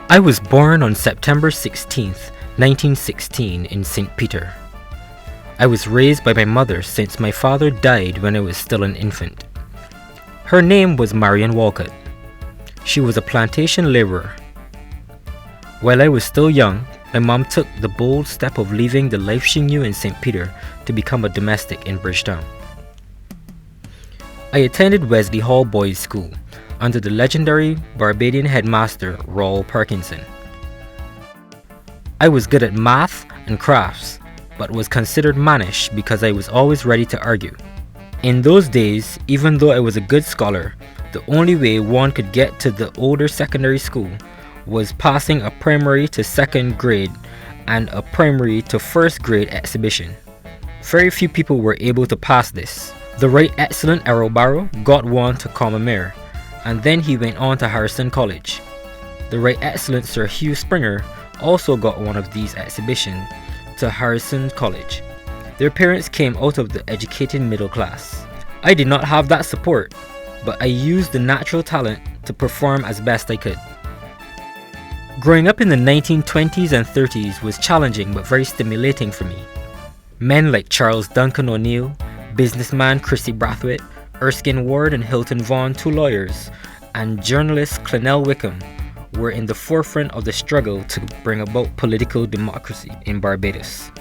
I was born on September 16th, 1916 in St. Peter. I was raised by my mother since my father died when I was still an infant. Her name was Marion Walcott. She was a plantation laborer. While I was still young, my mom took the bold step of leaving the life she knew in St. Peter to become a domestic in Bridgetown. I attended Wesley Hall Boys School under the legendary Barbadian headmaster Rawl Parkinson. I was good at math and crafts, but was considered mannish because I was always ready to argue. In those days, even though I was a good scholar, the only way one could get to the older secondary school was passing a primary to second grade and a primary to first grade exhibition. Very few people were able to pass this. The Right Excellent Errol Barrow got one to Combermere, and then he went on to Harrison College. The Right Excellent Sir Hugh Springer also got one of these exhibitions to Harrison College. Their parents came out of the educated middle class. I did not have that support, but I used the natural talent to perform as best I could. Growing up in the 1920s and 30s was challenging but very stimulating for me. Men like Charles Duncan O'Neill, businessman Chrissy Brathwaite, Erskine Ward and Hilton Vaughan, two lawyers, and journalist Clennell Wickham were in the forefront of the struggle to bring about political democracy in Barbados.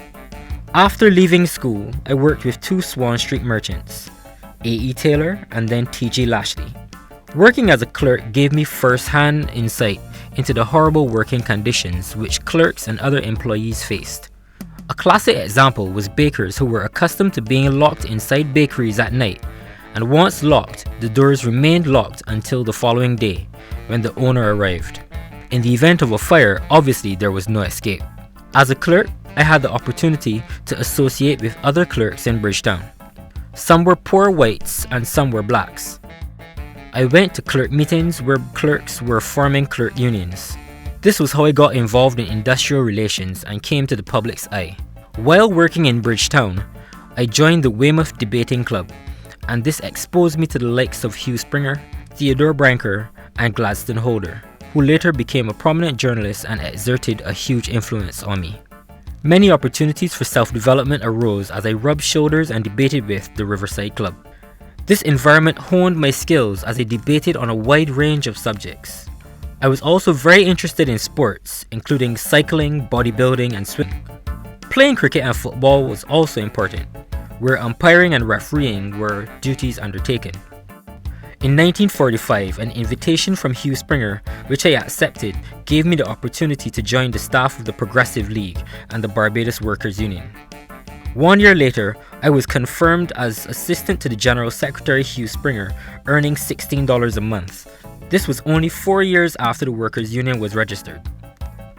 After leaving school, I worked with two Swan Street merchants, A.E. Taylor and then T.G. Lashley. Working as a clerk gave me first-hand insight into the horrible working conditions which clerks and other employees faced. A classic example was bakers who were accustomed to being locked inside bakeries at night, and once locked, the doors remained locked until the following day, when the owner arrived. In the event of a fire, obviously there was no escape. As a clerk, I had the opportunity to associate with other clerks in Bridgetown. Some were poor whites and some were blacks. I went to clerk meetings where clerks were forming clerk unions. This was how I got involved in industrial relations and came to the public's eye. While working in Bridgetown, I joined the Weymouth Debating Club, and this exposed me to the likes of Hugh Springer, Theodore Branker, and Gladstone Holder, who later became a prominent journalist and exerted a huge influence on me. Many opportunities for self-development arose as I rubbed shoulders and debated with the Riverside Club. This environment honed my skills as I debated on a wide range of subjects. I was also very interested in sports, including cycling, bodybuilding, and swimming. Playing cricket and football was also important, where umpiring and refereeing were duties undertaken. In 1945, an invitation from Hugh Springer, which I accepted, gave me the opportunity to join the staff of the Progressive League and the Barbados Workers' Union. 1 year later, I was confirmed as assistant to the General Secretary Hugh Springer, earning $16 a month. This was only 4 years after the Workers' Union was registered.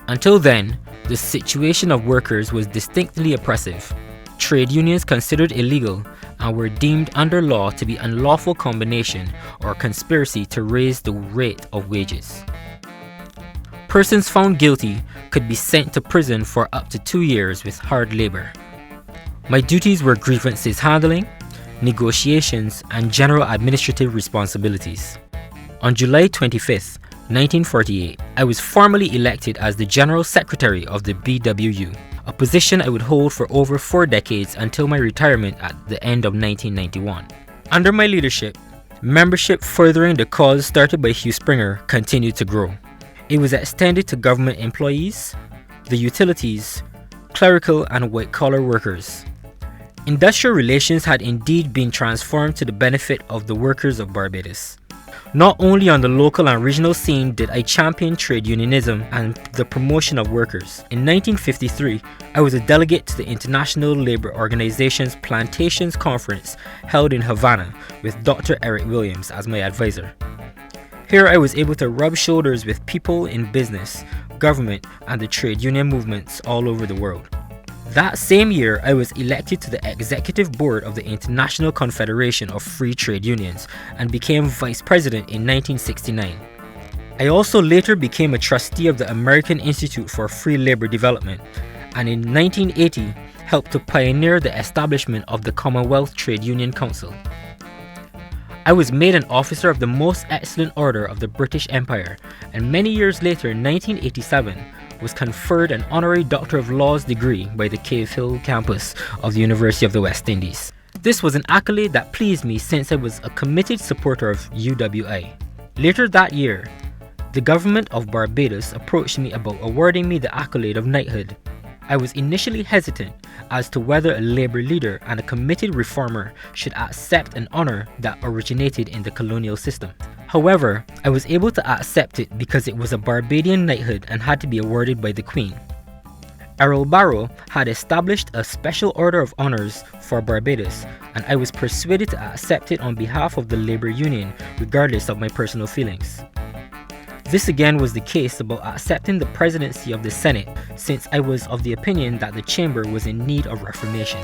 Until then, the situation of workers was distinctly oppressive. Trade unions considered illegal and were deemed under law to be unlawful combination or conspiracy to raise the rate of wages. Persons found guilty could be sent to prison for up to 2 years with hard labor. My duties were grievances handling, negotiations, and general administrative responsibilities. On July 25, 1948, I was formally elected as the General Secretary of the BWU, a position I would hold for over 4 decades until my retirement at the end of 1991. Under my leadership, membership furthering the cause started by Hugh Springer continued to grow. It was extended to government employees, the utilities, clerical and white-collar workers. Industrial relations had indeed been transformed to the benefit of the workers of Barbados. Not only on the local and regional scene did I champion trade unionism and the promotion of workers. In 1953, I was a delegate to the International Labour Organization's Plantations Conference held in Havana with Dr. Eric Williams as my advisor. Here I was able to rub shoulders with people in business, government, and the trade union movements all over the world. That same year, I was elected to the executive board of the International Confederation of Free Trade Unions and became vice president in 1969. I also later became a trustee of the American Institute for Free Labor Development, and in 1980 helped to pioneer the establishment of the Commonwealth Trade Union Council. I was made an officer of the Most Excellent Order of the British Empire, and many years later, in 1987, was conferred an honorary Doctor of Laws degree by the Cave Hill campus of the University of the West Indies. This was an accolade that pleased me since I was a committed supporter of UWI. Later that year, the government of Barbados approached me about awarding me the accolade of knighthood. I was initially hesitant as to whether a Labour leader and a committed reformer should accept an honour that originated in the colonial system. However, I was able to accept it because it was a Barbadian knighthood and had to be awarded by the Queen. Errol Barrow had established a special order of honours for Barbados, and I was persuaded to accept it on behalf of the Labour Union, regardless of my personal feelings. This again was the case about accepting the presidency of the Senate, since I was of the opinion that the chamber was in need of reformation.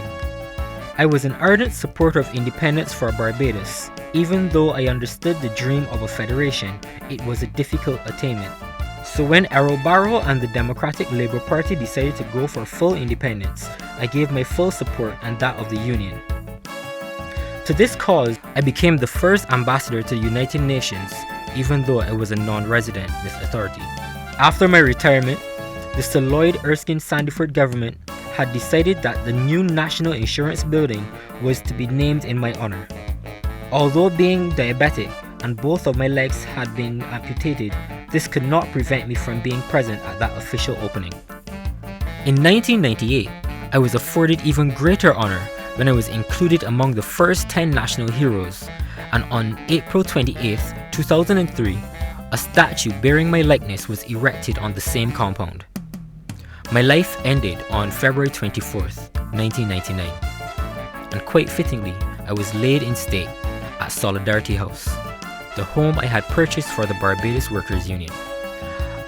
I was an ardent supporter of independence for Barbados. Even though I understood the dream of a federation, it was a difficult attainment. So when Errol Barrow and the Democratic Labour Party decided to go for full independence, I gave my full support and that of the Union. To this cause, I became the first ambassador to the United Nations, even though I was a non-resident with authority. After my retirement, the Sir Lloyd Erskine Sandiford government had decided that the new National Insurance Building was to be named in my honour. Although being diabetic and both of my legs had been amputated, this could not prevent me from being present at that official opening. In 1998, I was afforded even greater honour when I was included among the first 10 national heroes, and on April 28, 2003, a statue bearing my likeness was erected on the same compound. My life ended on February 24th, 1999, and quite fittingly, I was laid in state at Solidarity House, the home I had purchased for the Barbados Workers' Union.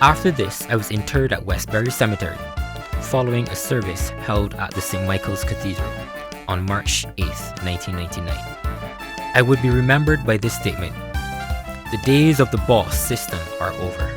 After this, I was interred at Westbury Cemetery, following a service held at the St. Michael's Cathedral on March 8, 1999. I would be remembered by this statement: the days of the boss system are over.